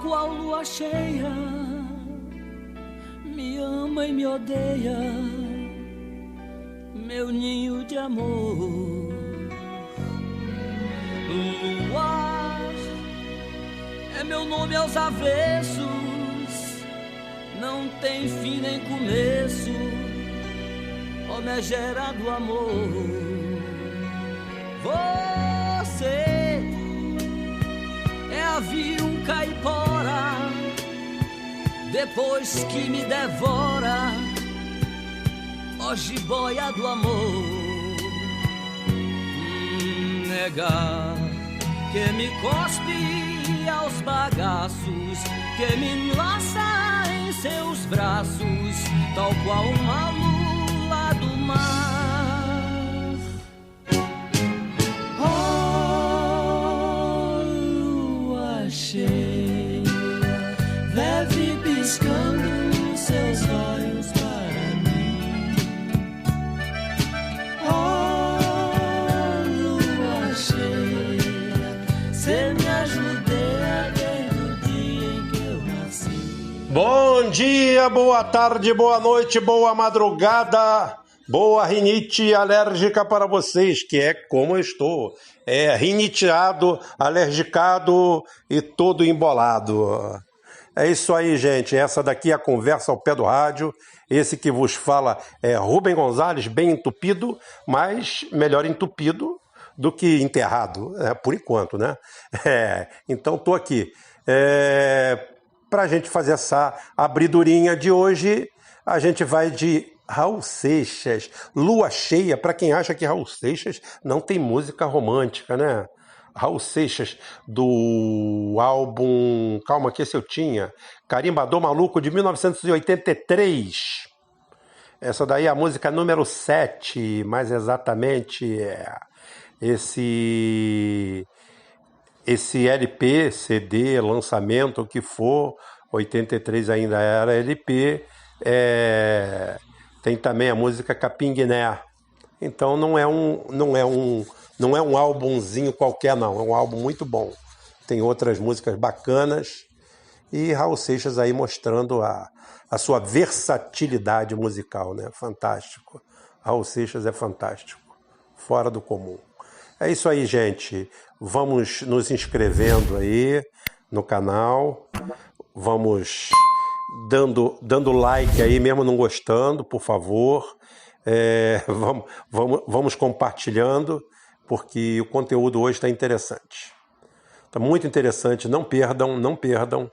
qual lua cheia, me ama e me odeia, meu ninho de amor. Luar é meu nome aos avessos, não tem fim nem começo, ó megera do amor. Você é a um caipora, depois que me devora, ó jiboia do amor. Negar que me cospe aos bagaços, que me laça em seus braços, tal qual uma lua do mar. Oh, lua cheia, leve piscando seus olhos para mim. Oh, lua cheia, cê me ajuda desde o dia em que eu nasci. Bom dia, boa tarde, boa noite, boa madrugada, boa rinite alérgica para vocês, que é como eu estou. É riniteado, alergicado e todo embolado. É isso aí, gente. Essa daqui é a conversa ao pé do rádio. Esse que vos fala é Rubem Gonzalez, bem entupido, mas melhor entupido do que enterrado, por enquanto, né? Então estou aqui. Para a gente fazer essa abridurinha de hoje, a gente vai de Raul Seixas, Lua Cheia, para quem acha que Raul Seixas não tem música romântica, né? Raul Seixas, do álbum, calma que esse eu tinha, Carimbador Maluco, de 1983. Essa daí é a música número 7, mais exatamente esse LP, CD, lançamento, o que for, 83 ainda era LP, tem também a música Capinguiné. Então não é um álbumzinho qualquer, não. É um álbum muito bom. Tem outras músicas bacanas. E Raul Seixas aí mostrando a sua versatilidade musical, né? Fantástico. Raul Seixas é fantástico. Fora do comum. É isso aí, gente. Vamos nos inscrevendo aí no canal. Vamos dando like aí, mesmo não gostando, por favor. Vamos compartilhando, porque o conteúdo hoje está interessante. Está muito interessante, não perdam.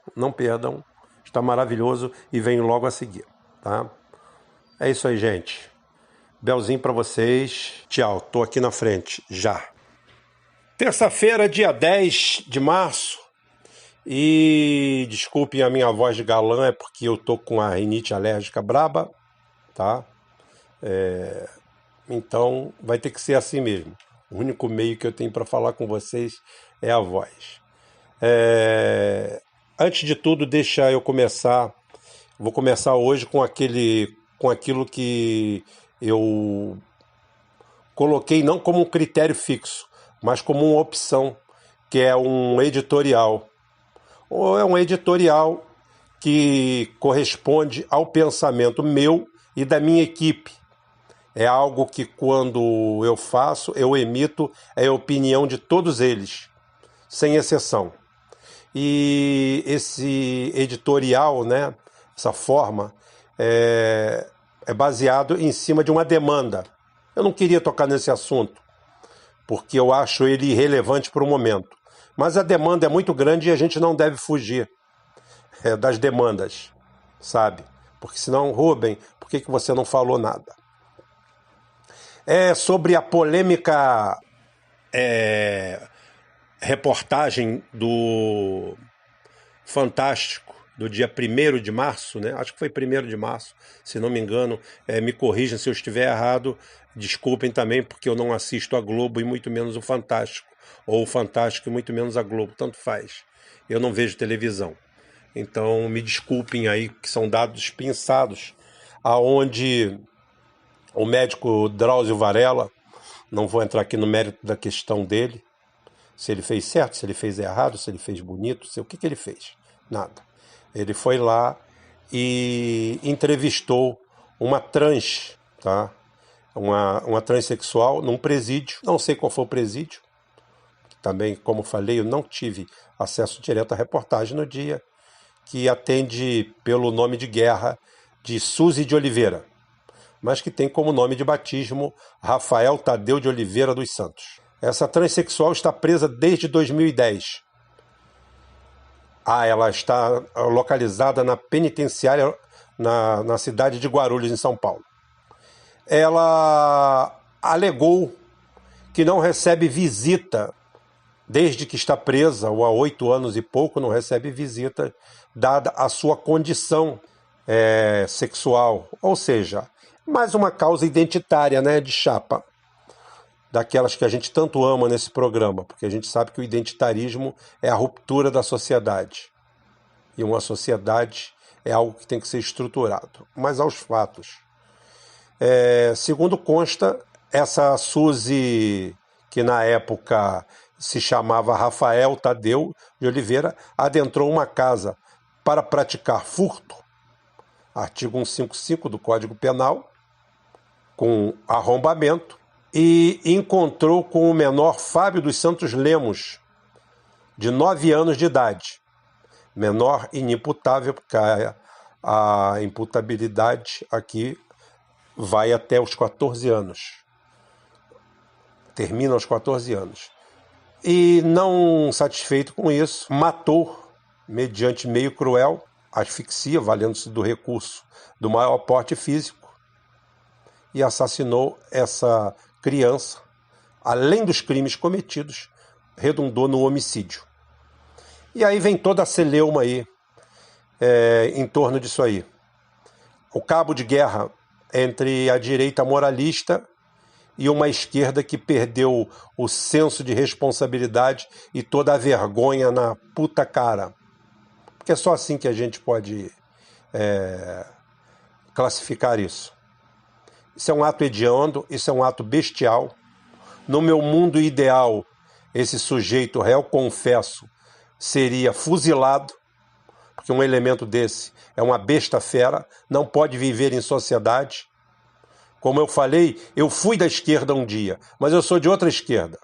Está maravilhoso e vem logo a seguir, tá? É isso aí, gente. Belzinho para vocês. Tchau, tô aqui na frente, já. Terça-feira, dia 10 de março. E desculpem a minha voz de galã, é porque eu tô com a rinite alérgica braba, tá? Então vai ter que ser assim mesmo. O único meio que eu tenho para falar com vocês é a voz. Antes de tudo, deixa eu começar. Vou começar hoje com aquilo que eu coloquei não como um critério fixo, mas como uma opção, que é um editorial. Ou é um editorial que corresponde ao pensamento meu e da minha equipe. É algo que quando eu faço, eu emito a opinião de todos eles, sem exceção. E esse editorial, né, essa forma, é baseado em cima de uma demanda. Eu não queria tocar nesse assunto, porque eu acho ele irrelevante para o momento. Mas a demanda é muito grande e a gente não deve fugir das demandas, sabe? Porque senão, Rubem, por que você não falou nada? É sobre a polêmica reportagem do Fantástico, do dia 1º de março, né? Acho que foi 1º de março, se não me engano. Me corrijam se eu estiver errado, desculpem também, porque eu não assisto a Globo e muito menos o Fantástico, ou o Fantástico e muito menos a Globo, tanto faz. Eu não vejo televisão. Então me desculpem aí, que são dados pensados, aonde o médico Drauzio Varela, não vou entrar aqui no mérito da questão dele, se ele fez certo, se ele fez errado, se ele fez bonito, o que ele fez. Nada. Ele foi lá e entrevistou uma trans, tá? Uma transexual num presídio. Não sei qual foi o presídio. Também, como falei, eu não tive acesso direto à reportagem no dia, que atende pelo nome de guerra de Suzy de Oliveira, mas que tem como nome de batismo Rafael Tadeu de Oliveira dos Santos. Essa transexual está presa desde 2010. Ela está localizada na penitenciária na cidade de Guarulhos, em São Paulo. Ela alegou que não recebe visita desde que está presa, ou há 8 anos e pouco, não recebe visita, dada a sua condição sexual. Ou seja, mais uma causa identitária, né, de chapa, daquelas que a gente tanto ama nesse programa, porque a gente sabe que o identitarismo é a ruptura da sociedade. E uma sociedade é algo que tem que ser estruturado. Mas aos fatos. Segundo consta, essa Suzy, que na época se chamava Rafael Tadeu de Oliveira, adentrou uma casa para praticar furto, artigo 155 do Código Penal, com arrombamento, e encontrou com o menor Fábio dos Santos Lemos, de 9 anos de idade. Menor inimputável, porque a imputabilidade aqui vai até os 14 anos. Termina aos 14 anos. E não satisfeito com isso, matou, mediante meio cruel, asfixia, valendo-se do recurso do maior porte físico, e assassinou essa criança. Além dos crimes cometidos, redundou no homicídio. E aí vem toda a celeuma aí, em torno disso aí. O cabo de guerra entre a direita moralista e uma esquerda que perdeu o senso de responsabilidade e toda a vergonha na puta cara. Porque é só assim que a gente pode classificar isso. Isso é um ato hediondo, isso é um ato bestial. No meu mundo ideal, esse sujeito réu confesso seria fuzilado, porque um elemento desse é uma besta fera, não pode viver em sociedade. Como eu falei, eu fui da esquerda um dia, mas eu sou de outra esquerda.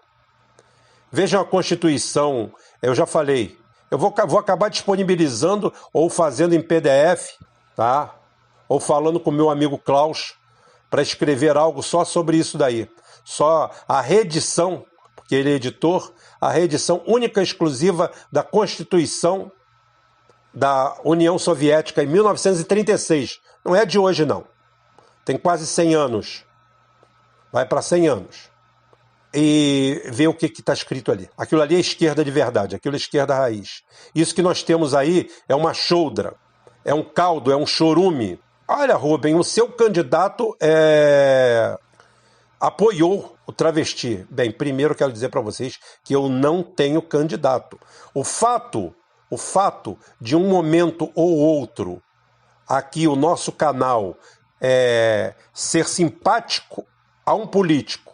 Vejam a Constituição, eu já falei, eu vou acabar disponibilizando ou fazendo em PDF, tá? Ou falando com o meu amigo Klaus, para escrever algo só sobre isso daí. Só a reedição, porque ele é editor, a reedição única e exclusiva da Constituição da União Soviética em 1936. Não é de hoje, não. Tem quase 100 anos. Vai para 100 anos. E ver o que está escrito ali. Aquilo ali é esquerda de verdade, aquilo é esquerda raiz. Isso que nós temos aí é uma choldra, é um caldo, é um chorume. Olha, Rubem, o seu candidato apoiou o travesti. Bem, primeiro eu quero dizer para vocês que eu não tenho candidato. O fato de um momento ou outro aqui o nosso canal ser simpático a um político.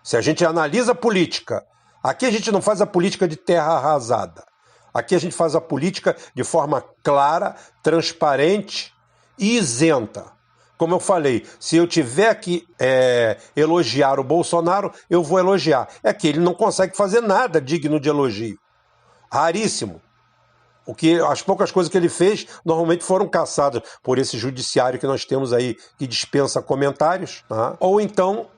Se a gente analisa a política, aqui a gente não faz a política de terra arrasada. Aqui a gente faz a política de forma clara, transparente e isenta. Como eu falei, se eu tiver que elogiar o Bolsonaro, eu vou elogiar. É que ele não consegue fazer nada digno de elogio. Raríssimo. As poucas coisas que ele fez normalmente foram caçadas por esse judiciário que nós temos aí, que dispensa comentários, tá? Ou então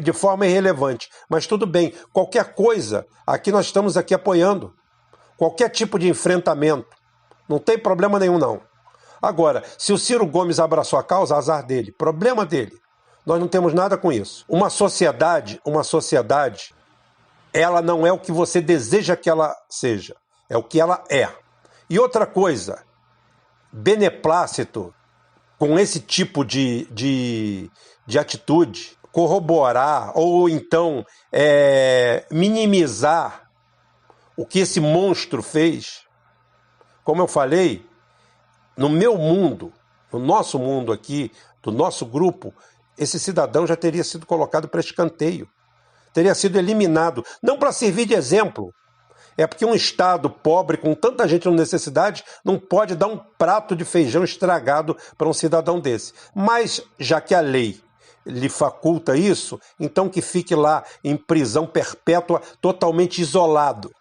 de forma irrelevante. Mas tudo bem, qualquer coisa, aqui nós estamos aqui apoiando. Qualquer tipo de enfrentamento. Não tem problema nenhum, não. Agora, se o Ciro Gomes abraçou a causa, azar dele, problema dele. Nós não temos nada com isso. Uma sociedade, ela não é o que você deseja que ela seja, é o que ela é. E outra coisa, beneplácito com esse tipo de atitude, corroborar ou então minimizar o que esse monstro fez, como eu falei, no meu mundo, no nosso mundo aqui, do nosso grupo, esse cidadão já teria sido colocado para escanteio, teria sido eliminado, não para servir de exemplo. É porque um Estado pobre, com tanta gente com necessidade, não pode dar um prato de feijão estragado para um cidadão desse. Mas, já que a lei lhe faculta isso, então que fique lá em prisão perpétua, totalmente isolado.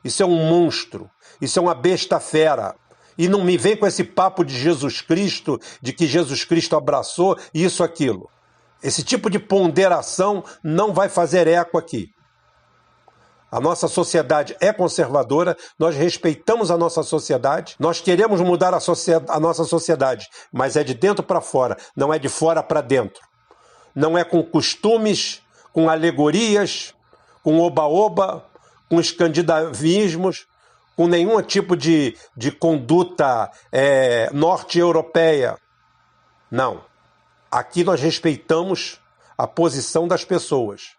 Isso é um monstro, isso é uma besta fera. E não me vem com esse papo de Jesus Cristo, de que Jesus Cristo abraçou isso, aquilo. Esse tipo de ponderação não vai fazer eco aqui. A nossa sociedade é conservadora, nós respeitamos a nossa sociedade, nós queremos mudar a nossa sociedade, mas é de dentro para fora, não é de fora para dentro. Não é com costumes, com alegorias, com oba-oba, com escandinavismos, com nenhum tipo de conduta norte-europeia. Não. Aqui nós respeitamos a posição das pessoas.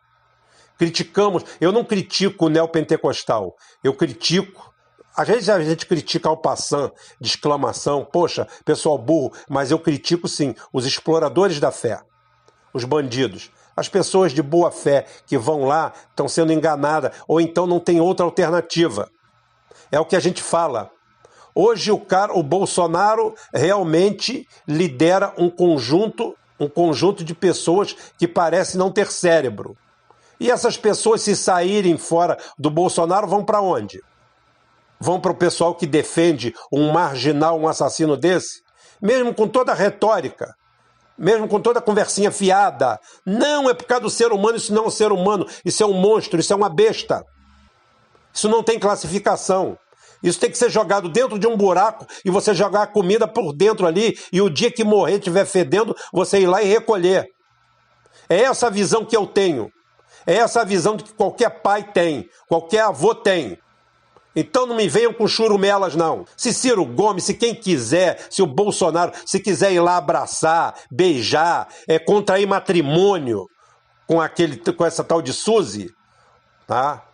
Criticamos, eu não critico o neopentecostal, eu critico, às vezes a gente critica ao passant, de exclamação, poxa, pessoal burro, mas eu critico sim os exploradores da fé, os bandidos, as pessoas de boa fé que vão lá, estão sendo enganadas, ou então não tem outra alternativa. É o que a gente fala. Hoje o Bolsonaro realmente lidera um conjunto de pessoas que parecem não ter cérebro. E essas pessoas, se saírem fora do Bolsonaro, vão para onde? Vão para o pessoal que defende um marginal, um assassino desse? Mesmo com toda a retórica, mesmo com toda a conversinha fiada. Não, é por causa do ser humano, isso não é um ser humano, isso é um monstro, isso é uma besta. Isso não tem classificação. Isso tem que ser jogado dentro de um buraco e você jogar a comida por dentro ali e o dia que morrer, estiver fedendo, você ir lá e recolher. É essa a visão que eu tenho. É essa a visão que qualquer pai tem, qualquer avô tem. Então não me venham com churumelas, não. Se Ciro Gomes, se quem quiser, se o Bolsonaro, se quiser ir lá abraçar, beijar, contrair matrimônio com essa tal de Suzy, tá?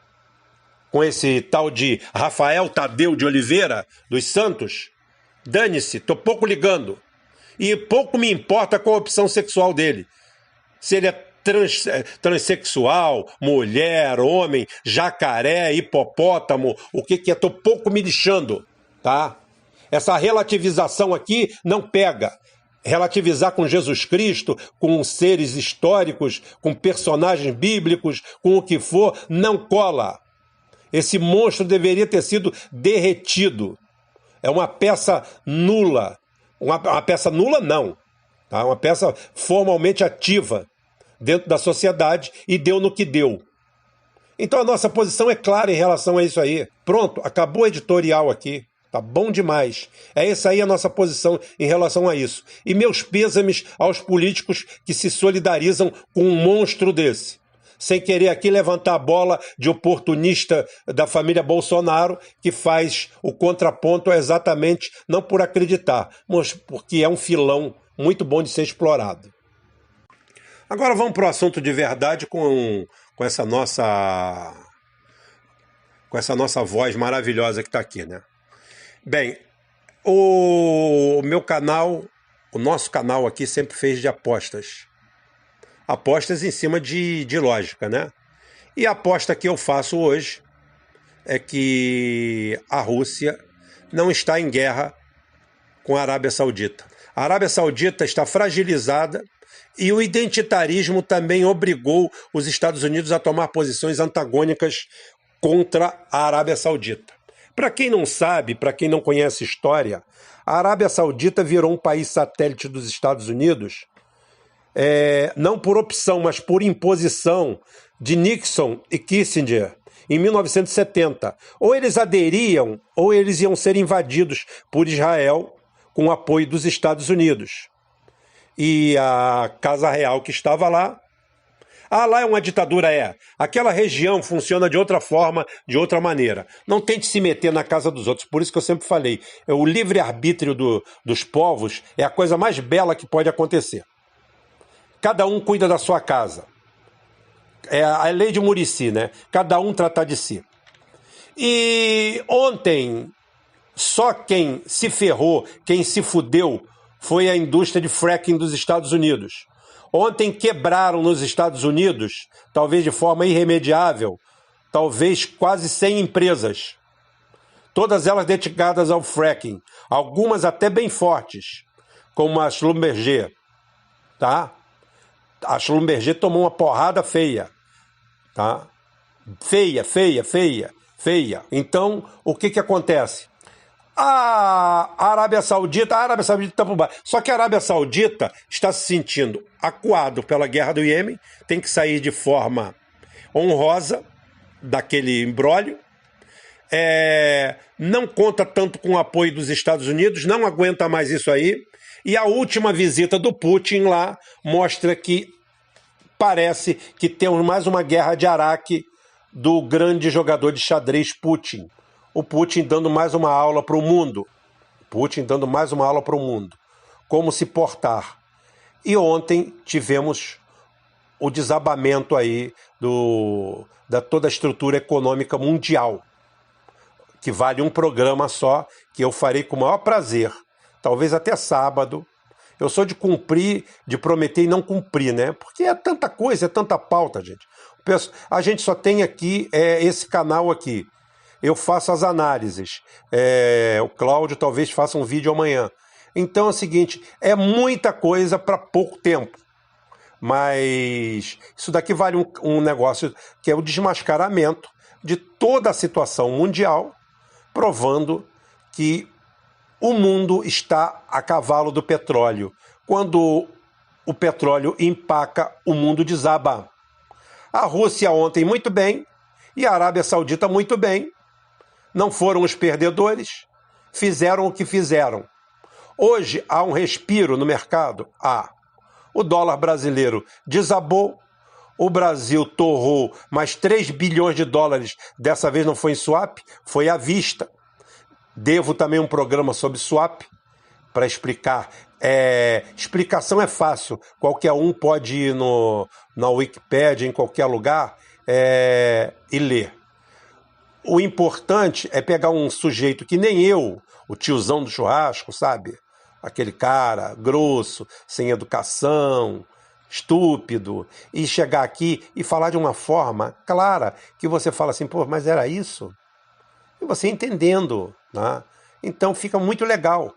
Com esse tal de Rafael Tadeu de Oliveira dos Santos, dane-se, tô pouco ligando. E pouco me importa qual a opção sexual dele. Se ele é transexual, mulher, homem, jacaré, hipopótamo, o que é, tô pouco me lixando, tá? Essa relativização aqui não pega. Relativizar com Jesus Cristo, com seres históricos, com personagens bíblicos, com o que for, não cola. Esse monstro deveria ter sido derretido. É uma peça nula. Uma peça nula não, tá? Uma peça formalmente ativa dentro da sociedade e deu no que deu. Então a nossa posição é clara em relação a isso aí. Pronto, acabou o editorial aqui. Tá bom demais. É essa aí a nossa posição em relação a isso. E meus pêsames aos políticos que se solidarizam com um monstro desse. Sem querer aqui levantar a bola de oportunista da família Bolsonaro, que faz o contraponto exatamente, não por acreditar, mas porque é um filão muito bom de ser explorado. Agora vamos para o assunto de verdade com essa nossa voz maravilhosa que está aqui, né? Bem, o nosso canal aqui sempre fez de apostas. Apostas em cima de lógica, né? E a aposta que eu faço hoje é que a Rússia não está em guerra com a Arábia Saudita. A Arábia Saudita está fragilizada e o identitarismo também obrigou os Estados Unidos a tomar posições antagônicas contra a Arábia Saudita. Para quem não sabe, para quem não conhece história, a Arábia Saudita virou um país satélite dos Estados Unidos, não por opção, mas por imposição de Nixon e Kissinger em 1970. Ou eles aderiam, ou eles iam ser invadidos por Israel com o apoio dos Estados Unidos. E a Casa Real que estava lá, lá é uma ditadura, aquela região funciona de outra forma, de outra maneira. Não tente se meter na casa dos outros, por isso que eu sempre falei, o livre-arbítrio dos povos é a coisa mais bela que pode acontecer. Cada um cuida da sua casa. É a lei de Muricy, né? Cada um tratar de si. E ontem, só quem se ferrou, quem se fudeu, foi a indústria de fracking dos Estados Unidos. Ontem quebraram nos Estados Unidos, talvez de forma irremediável, talvez quase 100 empresas, todas elas dedicadas ao fracking, algumas até bem fortes, como a Schlumberger, tá? A Schlumberger tomou uma porrada feia, tá? Feia, feia, feia, feia. Então, o que acontece? A Arábia Saudita está por baixo. Só que a Arábia Saudita está se sentindo acuado pela guerra do Iêmen, tem que sair de forma honrosa daquele imbróglio, não conta tanto com o apoio dos Estados Unidos, não aguenta mais isso aí. E a última visita do Putin lá mostra que parece que temos mais uma guerra de Araque do grande jogador de xadrez Putin. O Putin dando mais uma aula para o mundo. Putin dando mais uma aula para o mundo. Como se portar. E ontem tivemos o desabamento aí da toda a estrutura econômica mundial, que vale um programa só, que eu farei com o maior prazer. Talvez até sábado. Eu sou de cumprir, de prometer e não cumprir, né? Porque é tanta coisa, é tanta pauta, gente. A gente só tem aqui esse canal aqui. Eu faço as análises. O Cláudio talvez faça um vídeo amanhã. Então é o seguinte, é muita coisa para pouco tempo. Mas isso daqui vale um negócio que é o desmascaramento de toda a situação mundial, provando que o mundo está a cavalo do petróleo. Quando o petróleo empaca, o mundo desaba. A Rússia ontem muito bem e a Arábia Saudita muito bem. Não foram os perdedores, fizeram o que fizeram. Hoje há um respiro no mercado? Há. O dólar brasileiro desabou, o Brasil torrou mais 3 bilhões de dólares, dessa vez não foi em swap, foi à vista. Devo também um programa sobre swap para explicar. Explicação é fácil, qualquer um pode ir na Wikipédia, em qualquer lugar, e ler. O importante é pegar um sujeito que nem eu, o tiozão do churrasco, sabe? Aquele cara grosso, sem educação, estúpido, e chegar aqui e falar de uma forma clara, que você fala assim, pô, mas era isso? E você entendendo, né? Então fica muito legal.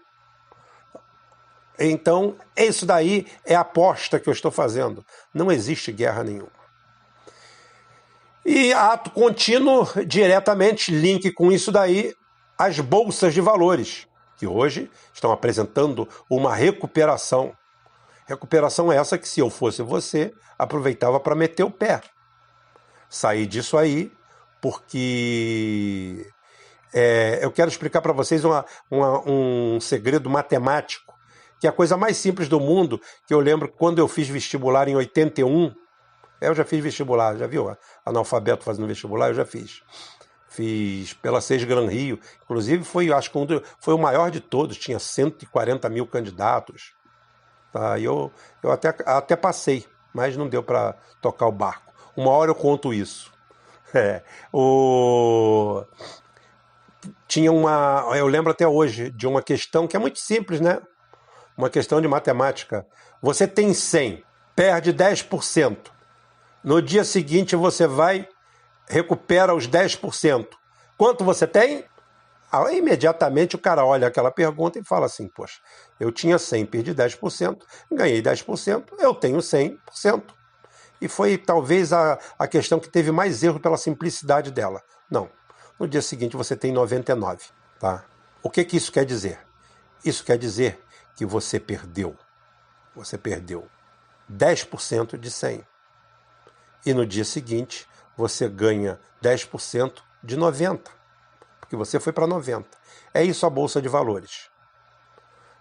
Então, isso daí é a aposta que eu estou fazendo. Não existe guerra nenhuma. E ato contínuo, diretamente, link com isso daí, as bolsas de valores, que hoje estão apresentando uma recuperação. Recuperação essa que, se eu fosse você, aproveitava para meter o pé. Sair disso aí, porque eu quero explicar para vocês um segredo matemático, que é a coisa mais simples do mundo, que eu lembro quando eu fiz vestibular em 81, eu já fiz vestibular, já viu? Analfabeto fazendo vestibular, eu já fiz. Fiz pela Seis Gran Rio, inclusive acho que foi o maior de todos, tinha 140 mil candidatos. Tá? Eu até passei, mas não deu para tocar o barco. Uma hora eu conto isso. Eu lembro até hoje de uma questão que é muito simples, né? Uma questão de matemática. Você tem 100, perde 10%. No dia seguinte você recupera os 10%. Quanto você tem? Aí, imediatamente o cara olha aquela pergunta e fala assim, poxa, eu tinha 100, perdi 10%, ganhei 10%, eu tenho 100%. E foi talvez a questão que teve mais erro pela simplicidade dela. Não, no dia seguinte você tem 99%. Tá? O que isso quer dizer? Isso quer dizer que você perdeu. Você perdeu 10% de 100. E no dia seguinte, você ganha 10% de 90, porque você foi para 90. É isso a Bolsa de Valores.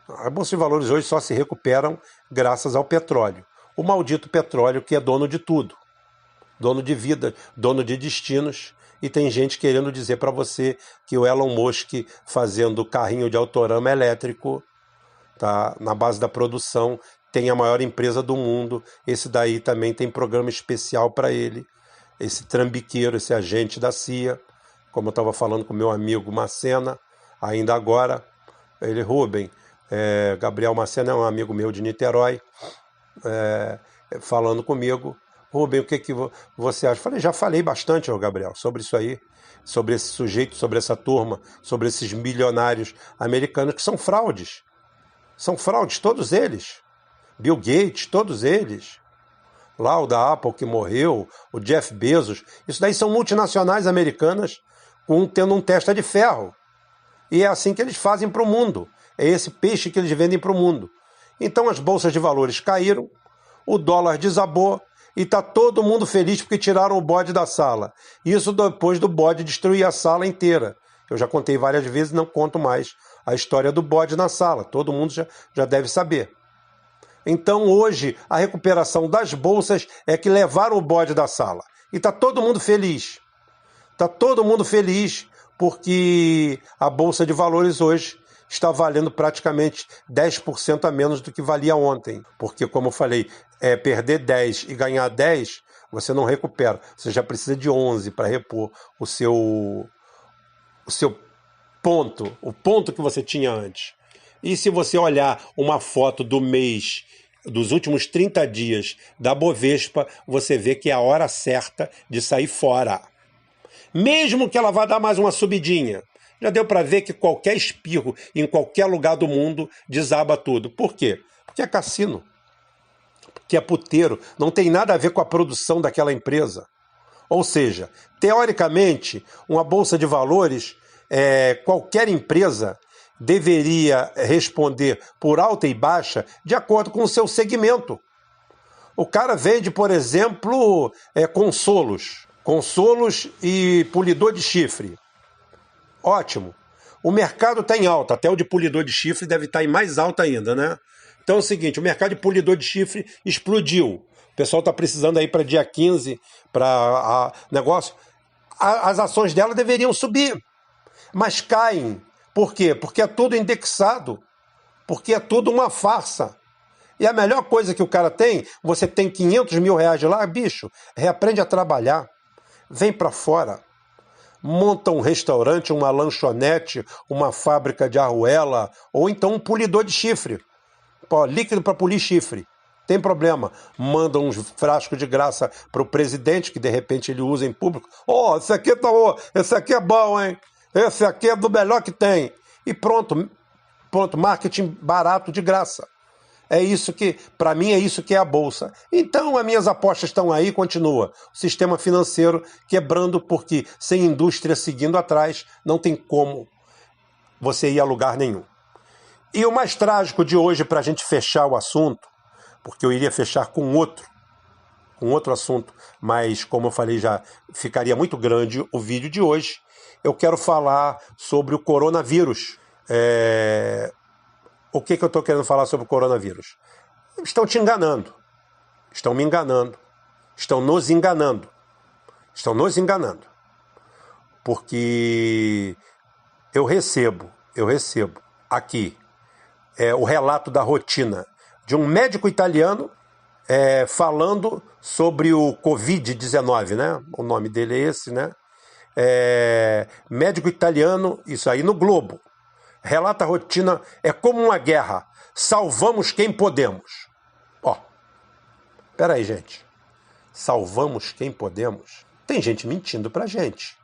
A Bolsa de Valores hoje só se recuperam graças ao petróleo. O maldito petróleo que é dono de tudo. Dono de vida, dono de destinos. E tem gente querendo dizer para você que o Elon Musk fazendo carrinho de autorama elétrico, tá, na base da produção, tem a maior empresa do mundo. Esse daí também tem programa especial para ele. Esse trambiqueiro, esse agente da CIA, como eu estava falando com meu amigo Macena, ainda agora, ele, Rubem, Gabriel Macena é um amigo meu de Niterói, falando comigo, Rubem, o que que você acha? Falei, já falei bastante, ô Gabriel, sobre isso aí, sobre esse sujeito, sobre essa turma, sobre esses milionários americanos que são fraudes. São fraudes, todos eles. Bill Gates, todos eles. Lá o da Apple que morreu, o Jeff Bezos. Isso daí são multinacionais americanas tendo um testa de ferro. E é assim que eles fazem para o mundo. É esse peixe que eles vendem para o mundo. Então as bolsas de valores caíram, o dólar desabou e está todo mundo feliz porque tiraram o bode da sala. Isso depois do bode destruir a sala inteira. Eu já contei várias vezes, não conto mais a história do bode na sala. Todo mundo já deve saber. Então hoje a recuperação das bolsas é que levaram o bode da sala. E está todo mundo feliz. Está todo mundo feliz porque a Bolsa de Valores hoje está valendo praticamente 10% a menos do que valia ontem. Porque, como eu falei, perder 10 e ganhar 10, você não recupera. Você já precisa de 11 para repor o seu ponto, o ponto que você tinha antes. E se você olhar uma foto do mês, dos últimos 30 dias da Bovespa, você vê que é a hora certa de sair fora. Mesmo que ela vá dar mais uma subidinha. Já deu para ver que qualquer espirro em qualquer lugar do mundo desaba tudo. Por quê? Porque é cassino. Porque é puteiro. Não tem nada a ver com a produção daquela empresa. Ou seja, teoricamente, uma bolsa de valores, qualquer empresa deveria responder por alta e baixa de acordo com o seu segmento. O cara vende, por exemplo, consolos e polidor de chifre. Ótimo. O mercado está em alta, até o de polidor de chifre deve estar em mais alta ainda, né? Então é o seguinte, o mercado de polidor de chifre explodiu. O pessoal está precisando aí para dia 15, para negócio. As ações dela deveriam subir, mas caem. Por quê? Porque é tudo indexado, porque é tudo uma farsa. E a melhor coisa que o cara tem, você tem 500 mil reais de lá, bicho, reaprende a trabalhar, vem para fora. Monta um restaurante, uma lanchonete, uma fábrica de arruela, ou então um polidor de chifre. Pô, líquido para polir chifre. Tem problema. Manda uns frascos de graça para o presidente, que de repente ele usa em público. Esse aqui é bom, hein? Esse aqui é do melhor que tem. E pronto, marketing barato de graça. É isso que, para mim, é isso que é a Bolsa. Então, as minhas apostas estão aí, continua. O sistema financeiro quebrando, porque sem indústria seguindo atrás, não tem como você ir a lugar nenhum. E o mais trágico de hoje, para a gente fechar o assunto, porque eu iria fechar com outro assunto, mas, como eu falei, já ficaria muito grande o vídeo de hoje, eu quero falar sobre o coronavírus. O que eu estou querendo falar sobre o coronavírus? Estão te enganando. Estão me enganando. Estão nos enganando. Estão nos enganando. Porque eu recebo aqui o relato da rotina de um médico italiano falando sobre o Covid-19, né? O nome dele é esse, né? Médico italiano, isso aí no Globo. Relata a rotina, é como uma guerra. Salvamos quem podemos. Peraí, gente. Salvamos quem podemos? Tem gente mentindo pra gente.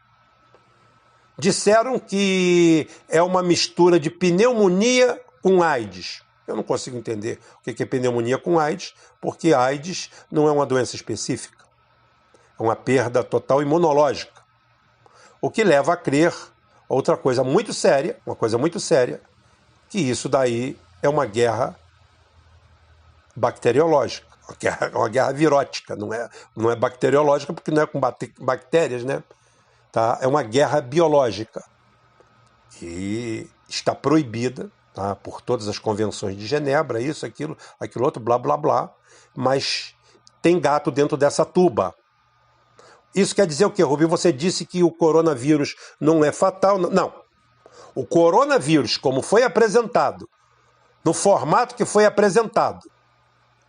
Disseram que é uma mistura de pneumonia com AIDS. Eu não consigo entender o que é pneumonia com AIDS, porque AIDS não é uma doença específica. É uma perda total imunológica. O que leva a crer outra coisa muito séria, que isso daí é uma guerra bacteriológica, uma guerra virótica, não é bacteriológica, porque não é com bactérias, né? Tá? É uma guerra biológica. E está proibida, tá? Por todas as convenções de Genebra, isso, aquilo outro, blá, blá, blá, mas tem gato dentro dessa tuba. Isso quer dizer o quê, Rubinho? Você disse que o coronavírus não é fatal. Não. O coronavírus, como foi apresentado, no formato que foi apresentado,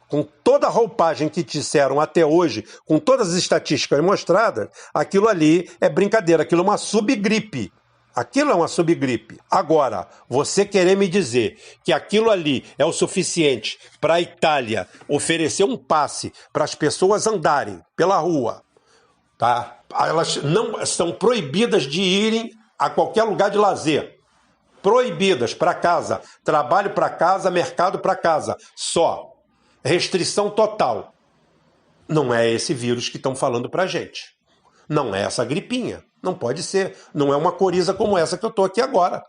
com toda a roupagem que disseram até hoje, com todas as estatísticas mostradas, aquilo ali é brincadeira, aquilo é uma subgripe. Aquilo é uma subgripe. Agora, você querer me dizer que aquilo ali é o suficiente para a Itália oferecer um passe para as pessoas andarem pela rua, tá? Elas não são proibidas de irem a qualquer lugar de lazer. Proibidas para casa, trabalho para casa, mercado para casa, só. Restrição total. Não é esse vírus que estão falando para a gente. Não é essa gripinha. Não pode ser. Não é uma coriza como essa que eu estou aqui agora.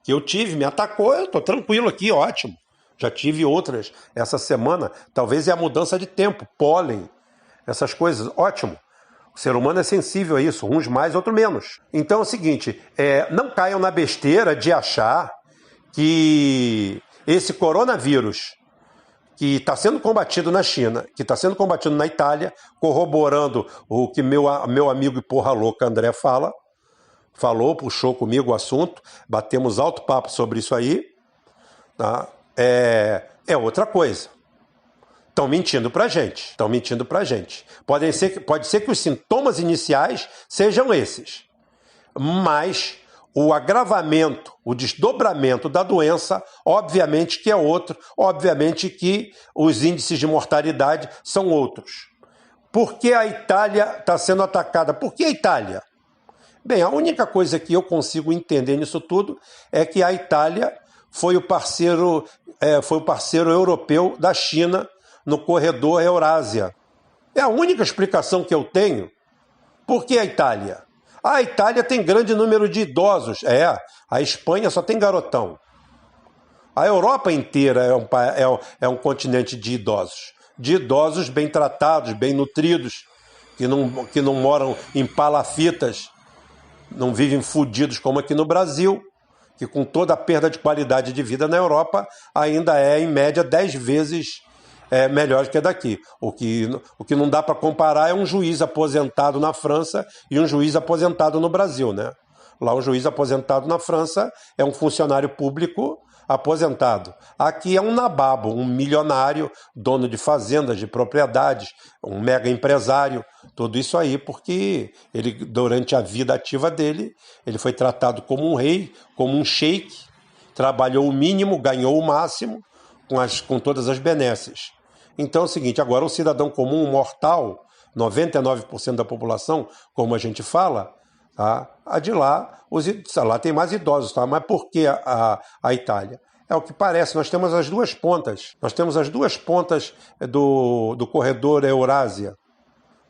Que eu tive, me atacou, eu estou tranquilo aqui, ótimo. Já tive outras essa semana. Talvez é a mudança de tempo, pólen, essas coisas, ótimo. O ser humano é sensível a isso, uns mais, outros menos. Então é o seguinte, não caiam na besteira de achar que esse coronavírus que está sendo combatido na China, que está sendo combatido na Itália, corroborando o que meu amigo e porra louca André falou, puxou comigo o assunto, batemos alto papo sobre isso aí, tá? É outra coisa. Estão mentindo pra gente. Pode ser que os sintomas iniciais sejam esses, mas o agravamento, o desdobramento da doença, obviamente que é outro, obviamente que os índices de mortalidade são outros. Por que a Itália está sendo atacada? Por que a Itália? Bem, a única coisa que eu consigo entender nisso tudo é que a Itália foi o parceiro europeu da China no corredor Eurásia. É a única explicação que eu tenho. Por que a Itália? A Itália tem grande número de idosos. A Espanha só tem garotão. A Europa inteira é um continente de idosos bem tratados, bem nutridos, que não moram em palafitas, não vivem fudidos como aqui no Brasil, que com toda a perda de qualidade de vida na Europa ainda é, em média, 10 vezes melhor que a daqui. O que não dá para comparar é um juiz aposentado na França e um juiz aposentado no Brasil, né? Lá um juiz aposentado na França é um funcionário público aposentado. Aqui é um nababo, um milionário, dono de fazendas, de propriedades, um mega empresário, tudo isso aí porque ele, durante a vida ativa dele, ele foi tratado como um rei, como um sheik, trabalhou o mínimo, ganhou o máximo, com todas as benesses. Então é o seguinte, agora o cidadão comum, mortal, 99% da população, como a gente fala, tá? Lá tem mais idosos, tá? Mas por que a Itália? É o que parece, nós temos as duas pontas. Nós temos as duas pontas do corredor Eurásia,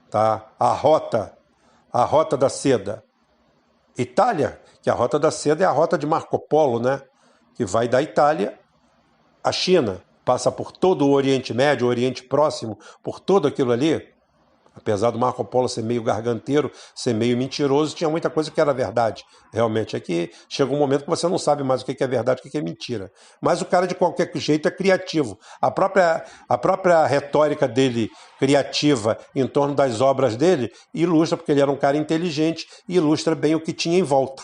tá? A rota da seda. Itália, que a rota da seda é a rota de Marco Polo, né? Que vai da Itália à China, passa por todo o Oriente Médio, o Oriente Próximo, por todo aquilo ali. Apesar do Marco Polo ser meio garganteiro, ser meio mentiroso, tinha muita coisa que era verdade. Realmente, é que chega um momento que você não sabe mais o que é verdade e o que é mentira. Mas o cara, de qualquer jeito, é criativo. A própria retórica dele, criativa, em torno das obras dele, ilustra, porque ele era um cara inteligente, e ilustra bem o que tinha em volta.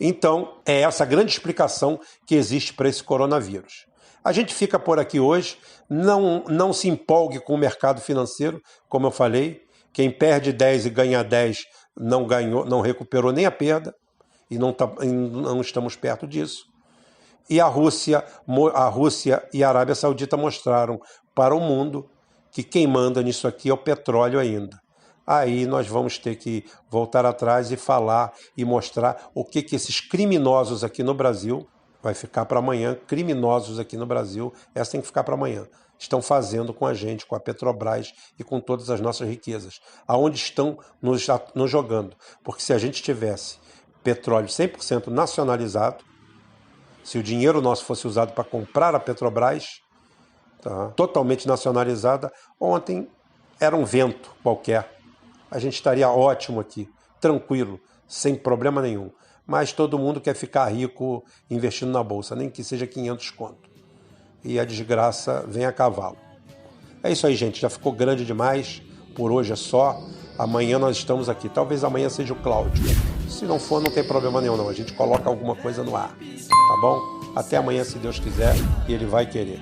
Então, é essa grande explicação que existe para esse coronavírus. A gente fica por aqui hoje, não se empolgue com o mercado financeiro, como eu falei, quem perde 10 e ganha 10 não recuperou nem a perda, e não estamos perto disso. E a Rússia e a Arábia Saudita mostraram para o mundo que quem manda nisso aqui é o petróleo ainda. Aí nós vamos ter que voltar atrás e falar e mostrar o que esses criminosos aqui no Brasil, vai ficar para amanhã, criminosos aqui no Brasil, essa tem que ficar para amanhã, estão fazendo com a gente, com a Petrobras e com todas as nossas riquezas. Aonde estão nos jogando? Porque se a gente tivesse petróleo 100% nacionalizado, se o dinheiro nosso fosse usado para comprar a Petrobras, tá, totalmente nacionalizada, ontem era um vento qualquer. A gente estaria ótimo aqui, tranquilo, sem problema nenhum. Mas todo mundo quer ficar rico investindo na bolsa, nem que seja 500 conto. E a desgraça vem a cavalo. É isso aí, gente, já ficou grande demais. Por hoje é só. Amanhã nós estamos aqui. Talvez amanhã seja o Cláudio. Se não for, não tem problema nenhum, não. A gente coloca alguma coisa no ar, tá bom? Até amanhã, se Deus quiser, e Ele vai querer.